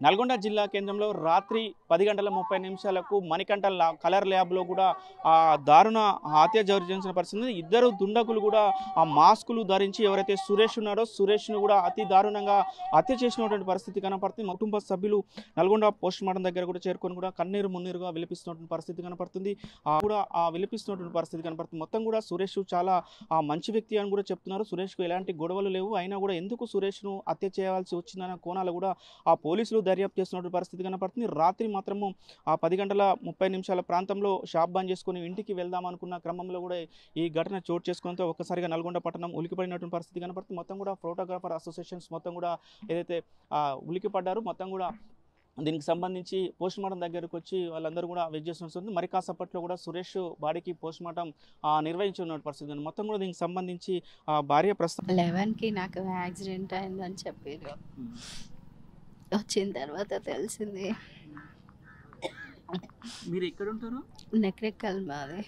నల్గొండ జిల్లా కేంద్రంలో రాత్రి 10:30 మణికంఠ కలర్ ల్యాబ్లో కూడా దారుణ హత్య జరిగిన పరిస్థితి. ఇద్దరు దుండగులు కూడా ఆ మాస్కులు ధరించి ఎవరైతే సురేష్ ఉన్నాడో సురేష్ను కూడా అతి దారుణంగా హత్య చేసినటువంటి పరిస్థితి కనపడుతుంది. కుటుంబ సభ్యులు నల్గొండ పోస్ట్ మార్టం దగ్గర కూడా చేరుకొని కూడా కన్నీరు మున్నీరుగా విలపిస్తున్నటువంటి పరిస్థితి కనపడుతుంది. కూడా విలపిస్తున్నటువంటి పరిస్థితి కనపడుతుంది. మొత్తం కూడా సురేష్ చాలా మంచి వ్యక్తి అని కూడా చెప్తున్నారు. సురేష్కు ఎలాంటి గొడవలు లేవు, అయినా కూడా ఎందుకు సురేష్ను హత్య చేయాల్సి వచ్చిందన్న కోణాలు కూడా ఆ పోలీసులు దర్యాప్తు చేస్తున్నటువంటి పరిస్థితి కనపడుతుంది. రాత్రి మాత్రము 10:30 ప్రాంతంలో షాప్ బంద్ చేసుకుని ఇంటికి వెళ్దాం అనుకున్న క్రమంలో కూడా ఈ ఘటన చోటు చేసుకోవడంతో ఒక్కసారిగా నల్గొండ పట్టణం ఉలికిపడినటువంటి పరిస్థితి కనపడుతుంది. మొత్తం కూడా ఫోటోగ్రాఫర్ అసోసియేషన్స్ మొత్తం కూడా ఏదైతే ఉలికిపడ్డారు మొత్తం కూడా దీనికి సంబంధించి పోస్ట్ మార్టం దగ్గరకు వచ్చి వాళ్ళందరూ కూడా వెయిట్ చేస్తుంది. మరి కాసేపట్లో కూడా సురేష్ బాడీకి పోస్ట్ మార్టం నిర్వహించిన పరిస్థితి. మొత్తం కూడా దీనికి సంబంధించి భార్య ప్రస్తుతం 11కి నాకు యాక్సిడెంట్ అయిందని చెప్పారు. వచ్చిన తర్వాత తెలిసింది. మీరు ఎక్కడ ఉంటారు? నెక్రెక్కల్ మాది.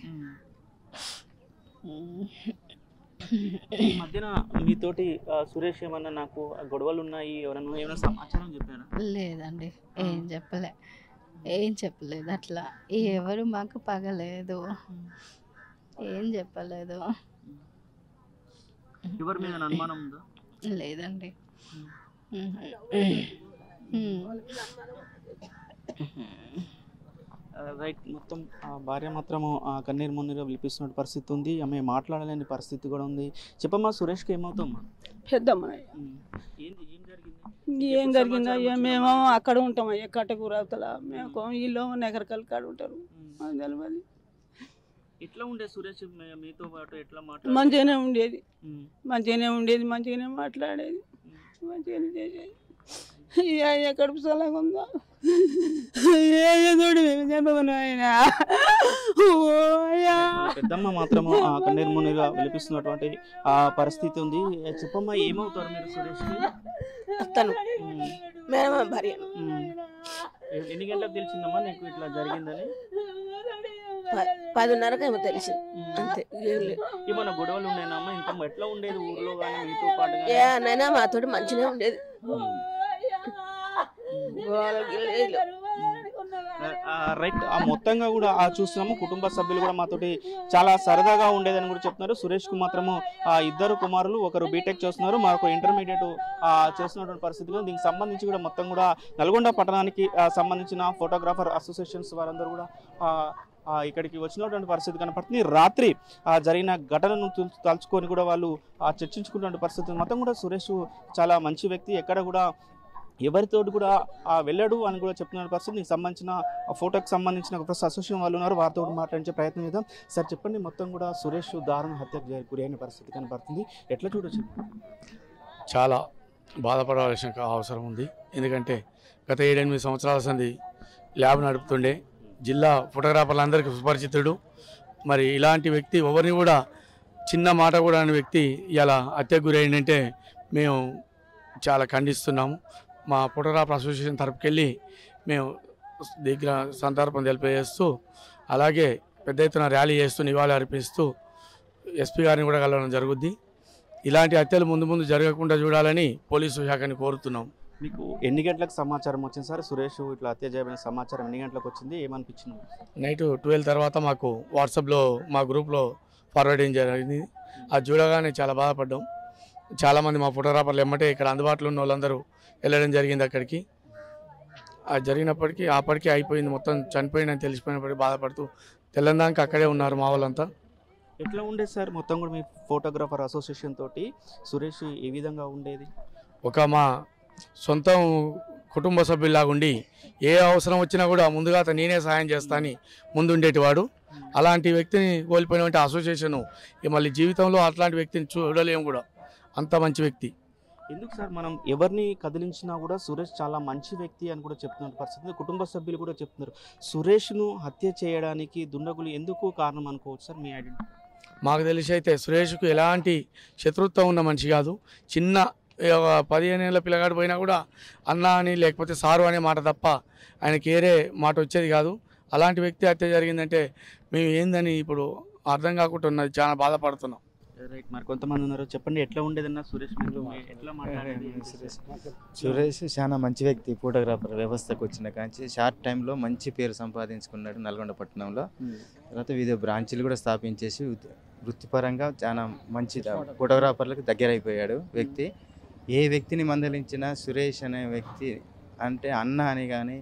ఈ మధ్యన మీతోటి సురేష్ ఏమన్నా నాకు గొడవలు ఉన్నాయి ఎవరన్నా ఏమైనా సమాచారం చెప్పారా? లేదండి, ఏం చెప్పలేదు. అట్లా ఎవరు మాకు పగలేదు, ఏం చెప్పలేదు. ఎవరి మీద అనుమానం ఉందా? లేదండి. రైట్. మొత్తం భార్య మాత్రము కన్నీరు మున్నీరుగా విలిపిస్తున్న పరిస్థితి ఉంది. ఆమె మాట్లాడలేని పరిస్థితి కూడా ఉంది. చెప్పమ్మా, సురేష్కి ఏమవుతామ్మా? పెద్దమ్మ ఏం జరిగిందో మేము అక్కడ ఉంటాం అయ్యా, కట్టకూర అవతల. మేము వీళ్ళు నెగరకల్ కాడ ఉంటారు. తెలియదు. ఎట్లా ఉండే సురేష్ మీతో పాటు? ఎట్లా మాట్లాడు? మంచిగానే ఉండేది, మంచిగానే మాట్లాడేది, మంచిగానే చేసేది. కడుపు సలగా ఉందా పెద్దమ్మ మాత్రము కన్నీరు మున్నీరుగా విలిపిస్తున్నటువంటి పరిస్థితి ఉంది. చెప్పమ్మా, ఏమవుతారు మీరు సురేష్కి? ఎన్ని గంటలకు తెలిసిందమ్మా నీకు ఇట్లా జరిగిందని? 10:30 ఏమో తెలిసింది. అంతే. ఏమన్నా గొడవలు ఉండేనమ్మా? ఇంకా ఎట్లా ఉండేది ఊర్లో కానీ మీతో పాటు? మాతోటి మంచిగా ఉండేది. రైట్. మొత్తంగా కూడా చూస్తున్నాము. కుటుంబ సభ్యులు కూడా మాతోటి చాలా సరదాగా ఉండేదని కూడా చెప్తున్నారు. సురేష్ కు మాత్రము ఇద్దరు కుమారులు, ఒకరు బీటెక్ చేస్తున్నారు, మరొక ఇంటర్మీడియట్ చేస్తున్నటువంటి పరిస్థితి. దీనికి సంబంధించి కూడా మొత్తం కూడా నల్గొండ పట్టణానికి సంబంధించిన ఫోటోగ్రాఫర్ అసోసియేషన్స్ వారందరూ కూడా ఇక్కడికి వచ్చినటువంటి పరిస్థితి కనపడుతుంది. రాత్రి జరిగిన ఘటనను తలుచుకొని కూడా వాళ్ళు చర్చించుకున్న పరిస్థితి. మొత్తం కూడా సురేష్ చాలా మంచి వ్యక్తి, ఎక్కడ కూడా ఎవరితో కూడా వెళ్ళడు అని కూడా చెప్తున్న పరిస్థితి. దీనికి సంబంధించిన ఫోటోకి సంబంధించిన అసోసియేషన్ వాళ్ళు ఉన్నారు, వారితో మాట్లాడించే ప్రయత్నం చేద్దాం. సార్ చెప్పండి, మొత్తం కూడా సురేష్ దారుణ హత్యకు గురైన పరిస్థితి కనపడుతుంది, ఎట్లా చూడొచ్చు? చాలా బాధపడవలసిన అవసరం ఉంది. ఎందుకంటే గత 7-8 సంవత్సరాల సంది ల్యాబ్ నడుపుతుండే జిల్లా ఫోటోగ్రాఫర్లందరికీ సుపరిచితుడు. మరి ఇలాంటి వ్యక్తి ఎవరిని కూడా చిన్న మాట కూడా అనే వ్యక్తి ఇలా హత్యకు గురైందంటే మేము చాలా ఖండిస్తున్నాము. మా ఫోటోగ్రాఫర్ అసోసియేషన్ తరపుకెళ్ళి మేము దగ్గర సందర్భం తెలియజేస్తూ, అలాగే పెద్ద ఎత్తున ర్యాలీ చేస్తూ నివాళి అర్పిస్తూ ఎస్పీ గారిని కూడా కలవడం జరుగుద్ది. ఇలాంటి హత్యలు ముందు జరగకుండా చూడాలని పోలీసు శాఖని కోరుతున్నాం. మీకు ఎన్ని గంటలకు సమాచారం వచ్చింది సార్? సురేష్ ఇట్లా హత్య చేయబడిన సమాచారం ఎన్ని గంటలకు వచ్చింది, ఏమనిపించింది? నైట్ 12 తర్వాత మాకు వాట్సాప్లో మా గ్రూప్లో ఫార్వర్డింగ్ జరిగింది. అది చూడగానే చాలా బాధపడ్డాం. చాలామంది మా ఫోటోగ్రాఫర్లు ఎమ్మటే ఇక్కడ అందుబాటులో ఉన్న వాళ్ళందరూ వెళ్ళడం జరిగింది అక్కడికి. అది జరిగినప్పటికీ అప్పటికే అయిపోయింది, మొత్తం చనిపోయిందని తెలిసిపోయినప్పటికీ బాధపడుతూ తెల్లందానికి అక్కడే ఉన్నారు మా వాళ్ళంతా. ఎట్లా ఉండేది సార్ మొత్తం కూడా మీ ఫోటోగ్రాఫర్ అసోసియేషన్ తోటి సురేష్ ఏ విధంగా ఉండేది? ఒక మా సొంతం కుటుంబ సభ్యుల్లాగా ఉండి ఏ అవసరం వచ్చినా కూడా ముందుగా నేనే సహాయం చేస్తా అని ముందుండేటివాడు. అలాంటి వ్యక్తిని కోల్పోయినటువంటి అసోసియేషను మళ్ళీ జీవితంలో అట్లాంటి వ్యక్తిని చూడలేము కూడా. అంత మంచి వ్యక్తి. ఎందుకు సార్ మనం ఎవరిని కదిలించినా కూడా సురేష్ చాలా మంచి వ్యక్తి అని కూడా చెప్తున్న పరిస్థితి. కుటుంబ సభ్యులు కూడా చెప్తున్నారు. సురేష్ను హత్య చేయడానికి దుండగులు ఎందుకు కారణం అనుకోవచ్చు సార్ మీ ఐడెంటిటీ? మాకు తెలిసి అయితే సురేష్కు ఎలాంటి శత్రుత్వం ఉన్న మనిషి కాదు. చిన్న 15 ఏళ్ళ పిల్లగాడు పోయినా కూడా అన్న అని లేకపోతే సారు అనే మాట తప్ప ఆయనకి ఏరే మాట వచ్చేది కాదు. అలాంటి వ్యక్తి హత్య జరిగిందంటే మేము ఏందని ఇప్పుడు అర్థం కాకుండా ఉన్నది, చాలా బాధపడుతున్నాం. రైట్. మరి కొంతమంది ఉన్నారు, చెప్పండి ఎట్లా ఉండేదన్న సురేష్ మీరు ఎట్లా మాట్లాడేది? సురేష్ చాలా మంచి వ్యక్తి. ఫోటోగ్రాఫర్ వ్యవస్థకు వచ్చిన కాంచి షార్ట్ టైంలో మంచి పేరు సంపాదించుకున్నాడు నల్గొండ పట్టణంలో. తర్వాత వివిధ బ్రాంచీలు కూడా స్థాపించేసి వృత్తిపరంగా చాలా మంచి ఫోటోగ్రాఫర్లకు దగ్గర అయిపోయాడు వ్యక్తి. ఏ వ్యక్తిని మందలించినా సురేష్ అనే వ్యక్తి అంటే అన్న అని కానీ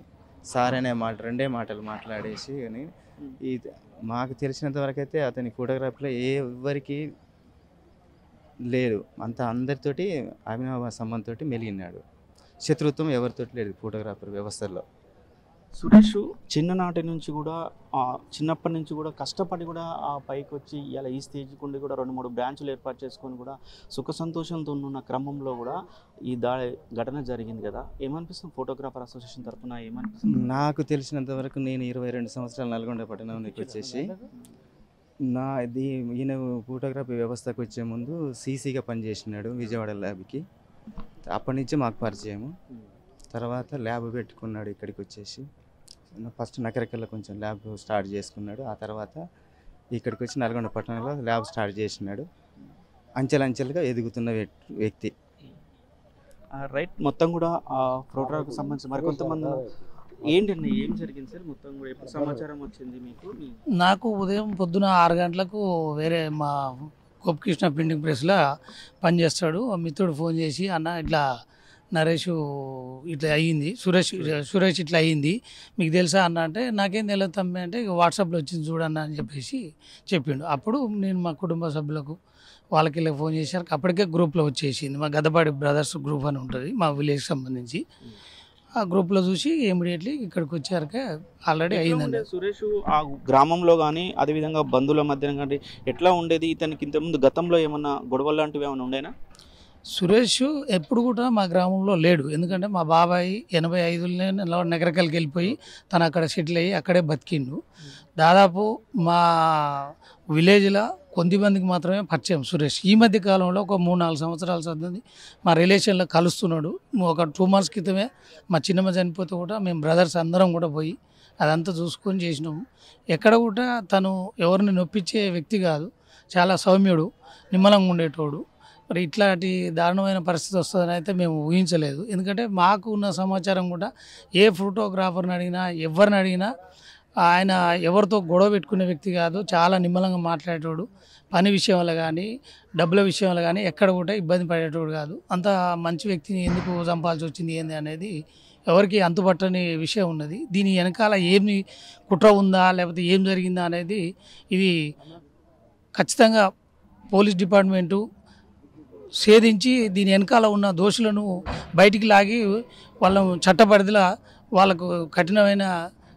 సార్ అనే మాట రెండే మాటలు మాట్లాడేసి అని ఈ మాకు తెలిసినంత వరకు అయితే అతని ఫోటోగ్రఫీలో ఎవరికి లేదు, అంత అందరితోటి అభినవ సంబంధంతో మెలిగినాడు. శత్రుత్వం ఎవరితోటి లేదు ఫోటోగ్రాఫర్ వ్యవస్థలో. సురేష్ చిన్ననాటి నుంచి కూడా చిన్నప్పటి నుంచి కూడా కష్టపడి కూడా ఆ పైకి వచ్చి ఇలా ఈ స్టేజ్కి ఉండి కూడా 2-3 బ్రాంచులు ఏర్పాటు చేసుకొని కూడా సుఖ సంతోషంతో ఉన్న క్రమంలో కూడా ఈ ఘటన జరిగింది కదా. ఏమనిపిస్తుంది ఫోటోగ్రాఫర్ అసోసియేషన్ తరఫున ఏమనిపిస్తుంది? నాకు తెలిసినంత వరకు నేను 22 సంవత్సరాలు నల్గొండ పట్టణానికి వచ్చేసి ఈయన ఫోటోగ్రఫీ వ్యవస్థకు వచ్చే ముందు సీసీగా పనిచేసినాడు విజయవాడ ల్యాబ్కి. అప్పటి నుంచి మాకు పరిచయము. తర్వాత ల్యాబ్ పెట్టుకున్నాడు ఇక్కడికి వచ్చేసి. ఫస్ట్ నకరికల్లో కొంచెం ల్యాబ్ స్టార్ట్ చేసుకున్నాడు. ఆ తర్వాత ఇక్కడికి వచ్చి నల్గొండ పట్టణంలో ల్యాబ్ స్టార్ట్ చేసినాడు. అంచెలంచెలుగా ఎదుగుతున్న వ్యక్తి. రైట్. మొత్తం కూడా ఫోటోగ్రఫీకి సంబంధించి మరి కొంతమంది ఏంటండి ఏం జరిగింది సార్? మొత్తం కూడా ఎప్పుడు సమాచారం వచ్చింది మీకు? నాకు ఉదయం పొద్దున 6 గంటలకు వేరే మా గోపకృష్ణ ప్రింటింగ్ ప్రెస్లో పనిచేస్తాడు మిత్రుడు ఫోన్ చేసి, అన్న ఇట్లా నరేష్ ఇట్లా అయ్యింది, సురేష్ ఇట్లా అయ్యింది, మీకు తెలుసా అన్న అంటే, నాకేం తెలియదు తమ్మి అంటే, వాట్సాప్లో వచ్చింది చూడన్న అని చెప్పేసి చెప్పిండు. అప్పుడు నేను మా కుటుంబ సభ్యులకు వాళ్ళకి ఇలా ఫోన్ చేశారు. అప్పటికే గ్రూప్లో వచ్చేసింది. మా గదపాడి బ్రదర్స్ గ్రూప్ అని ఉంటుంది మా విలేజ్కి సంబంధించి. ఆ గ్రూప్లో చూసి ఇమీడియట్లీ ఇక్కడికి వచ్చాక ఆల్రెడీ అయిందండి. సురేష్ ఆ గ్రామంలో కానీ అదేవిధంగా బంధువుల మధ్యన కానీ ఎట్లా ఉండేది? ఇతనికి ఇంతకుముందు గతంలో ఏమన్నా గొడవలు లాంటివి ఏమైనా ఉండేనా? సురేష్ ఎప్పుడు కూడా మా గ్రామంలో లేడు. ఎందుకంటే మా బాబాయ్ 85లో నగరకల్కి వెళ్ళిపోయి తను అక్కడ సెటిల్ అయ్యి అక్కడే బతికిండు. దాదాపు మా విలేజ్లో కొద్దిమందికి మాత్రమే పరిచయం సురేష్. ఈ మధ్య కాలంలో ఒక 3-4 సంవత్సరాల సంది మా రిలేషన్లో కలుస్తున్నాడు. ఒక 2 months క్రితమే మా చిన్నమ్మ చనిపోతే కూడా మేము బ్రదర్స్ అందరం కూడా పోయి అదంతా చూసుకొని చేసినాము. ఎక్కడ కూడా తను ఎవరిని నొప్పించే వ్యక్తి కాదు. చాలా సౌమ్యుడు, నిమ్మలంగా ఉండేటోడు. మరి ఇట్లాంటి దారుణమైన పరిస్థితి వస్తుందని అయితే మేము ఊహించలేదు. ఎందుకంటే మాకు ఉన్న సమాచారం కూడా ఏ ఫోటోగ్రాఫర్ని అడిగినా ఎవరిని అడిగినా ఆయన ఎవరితో గొడవ పెట్టుకునే వ్యక్తి కాదు. చాలా నిమ్మలంగా మాట్లాడేటోడు. పని విషయంలో కానీ డబ్బుల విషయంలో కానీ ఎక్కడ కూడా ఇబ్బంది పడేటోడు కాదు. అంత మంచి వ్యక్తిని ఎందుకు చంపాల్సి వచ్చింది ఏంది అనేది ఎవరికి అంతుపట్టని విషయం ఉన్నది. దీని వెనకాల ఏమి కుట్ర ఉందా లేకపోతే ఏం జరిగిందా అనేది ఇది ఖచ్చితంగా పోలీస్ డిపార్ట్మెంటు ఛేదించి దీని వెనకాల ఉన్న దోషులను బయటికి లాగి వాళ్ళను చట్టపరిధిలో వాళ్ళకు కఠినమైన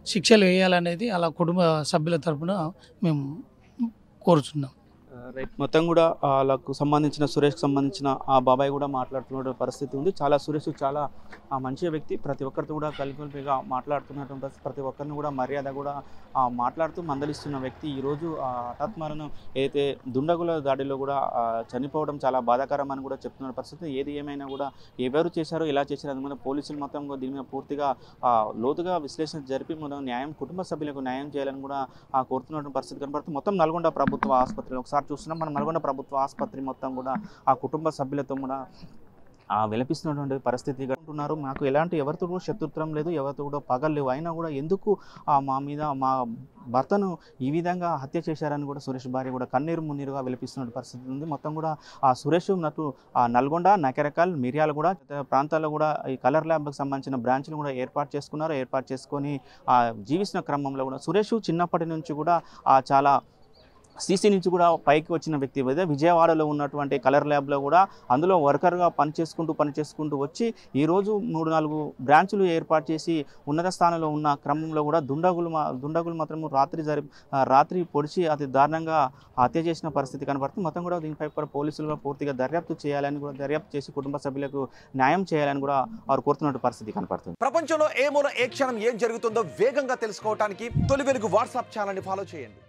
శిక్షలు వేయాలనేది అలా కుటుంబ సభ్యుల తరపున మేము కోరుచున్నాం. రైట్. మొత్తం కూడా వాళ్ళకు సంబంధించిన సురేష్కి సంబంధించిన ఆ బాబాయ్ కూడా మాట్లాడుతున్న పరిస్థితి ఉంది. సురేష్ చాలా మంచి వ్యక్తి. ప్రతి ఒక్కరితో కూడా కలిపి మాట్లాడుతున్నటువంటి ప్రతి ఒక్కరిని కూడా మర్యాద కూడా మాట్లాడుతూ మందలిస్తున్న వ్యక్తి. ఈరోజు హఠాత్మరణం ఏదైతే దుండగుల దాడిలో కూడా చనిపోవడం చాలా బాధాకరం అని కూడా చెప్తున్న పరిస్థితి. ఏది ఏమైనా కూడా ఎవరు చేశారో ఎలా చేశారో అది మీద పోలీసులు మొత్తం దీని మీద పూర్తిగా లోతుగా విశ్లేషణ జరిపి న్యాయం కుటుంబ సభ్యులకు న్యాయం చేయాలని కూడా కోరుతున్న పరిస్థితి కనబడుతుంది. మొత్తం నల్గొండ ప్రభుత్వ ఆసుపత్రిలో ఒకసారి చూస్తున్నాం మనం. నల్గొండ ప్రభుత్వ ఆసుపత్రి మొత్తం కూడా ఆ కుటుంబ సభ్యులతో కూడా విలపిస్తున్నటువంటి పరిస్థితిగా ఉంటున్నారు. మాకు ఎలాంటి ఎవరితో కూడా శత్రుత్వం లేదు, ఎవరితో కూడా పగలు లేవు. అయినా కూడా ఎందుకు మా మీద మా భర్తను ఈ విధంగా హత్య చేశారని కూడా సురేష్ భార్య కూడా కన్నీరు మున్నీరుగా విలపిస్తున్న పరిస్థితి ఉంది. మొత్తం కూడా సురేష్ నాకు నల్గొండ, నకరకల్, మిర్యాలగూడ ప్రాంతాల్లో కూడా ఈ కలర్ ల్యాబ్కి సంబంధించిన బ్రాంచ్లు కూడా ఏర్పాటు చేసుకున్నారు. ఏర్పాటు చేసుకొని జీవిస్తున్న క్రమంలో కూడా సురేష్ చిన్నప్పటి నుంచి కూడా చాలా సీసీ నుంచి కూడా పైకి వచ్చిన వ్యక్తి. విజయవాడలో ఉన్నటువంటి కలర్ ల్యాబ్లో కూడా అందులో వర్కర్గా పనిచేసుకుంటూ వచ్చి ఈరోజు 3-4 బ్రాంచులు ఏర్పాటు చేసి ఉన్నత స్థానంలో ఉన్న క్రమంలో కూడా దుండగులు మాత్రం రాత్రి పొడిచి అతి దారుణంగా హత్య చేసిన పరిస్థితి కనబడుతుంది. మొత్తం కూడా దీనిపై కూడా పోలీసులు కూడా పూర్తిగా దర్యాప్తు చేసి కుటుంబ సభ్యులకు న్యాయం చేయాలని కూడా వారు కోరుతున్న పరిస్థితి కనబడుతుంది. ప్రపంచంలో ఏ మూల ఏ క్షణం ఏం జరుగుతుందో వేగంగా తెలుసుకోవడానికి తొలి వెలుగు వాట్సాప్ ఛానల్ని ఫాలో చేయండి.